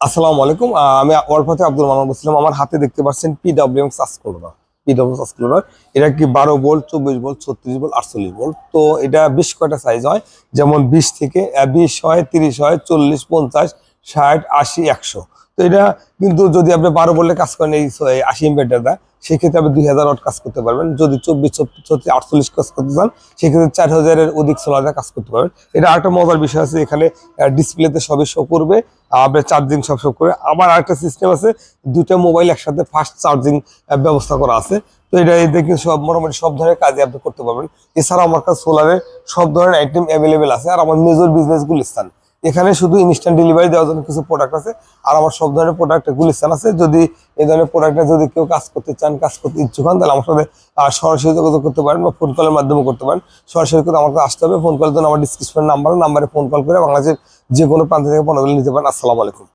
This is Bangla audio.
আসসালামু আলাইকুম। আমি ওয়ালফাতে আব্দুল মান্নান বলছিলাম। আমার হাতে দেখতে পাচ্ছেন পিডব্লিউএম সাসকুলার। পিডব্লিউএম সাসকুলার এটা কি 12 ভোল্ট, 24 ভোল্ট, 36 ভোল্ট, 48 ভোল্ট। তো এটা বেশ কয়টা সাইজ হয়, যেমন 20 থেকে 20 হয়, 30 হয়, 40, 50, 60, 80, 100। তো এটা কিন্তু যদি আপনি 12 ভোল্টে কাজ করেন, এই 80 ইনভার্টারটা, সেক্ষেত্রে আপনি 2000 ওয়াট কাজ করতে পারবেন। যদি 24, 36, 48 কাজ করতে চান, সেক্ষেত্রে 4000-এর অধিক সোলারে কাজ করতে পারবেন। এটা আরেকটা মজার বিষয় আছে, এখানে ডিসপ্লেতে সবই শো করবে, আপনার চার্জিং সব শো করে। আবার আরেকটা সিস্টেম আছে, দুইটা মোবাইল একসাথে ফাস্ট চার্জিং ব্যবস্থা করা আছে। তো এটা দেখে সব মোটামুটি সব ধরনের কাজে আপনি করতে পারবেন। এছাড়া আমার কাছে সোলারের সব ধরনের আইটেম অ্যাভেলেবেল আছে। আর আমার মেজর বিজনেস গুলিস্তান, এখানে শুধু ইনস্ট্যান্ট ডেলিভারি দেওয়ার জন্য কিছু প্রোডাক্ট আছে। আর আমার সব ধরনের প্রোডাক্ট গুলিস্তান আছে। যদি এই ধরনের প্রোডাক্টে যদি কেউ কাজ করতে চান, কাজ করতে ইচ্ছুক হন, তাহলে আমার সাথে সরাসরি যোগাযোগ করতে পারেন বা ফোন কলের মাধ্যমে করতে পারেন। সরাসরি করে আমার কাছে আসতে হবে। ফোন কলের জন্য আমার ডিসক্রিপশন নাম্বারে ফোন কল করে বাংলাদেশের যে কোনো প্রান্ত থেকে পণ্যগুলো নিতে পারেন। আসসালামু আলাইকুম।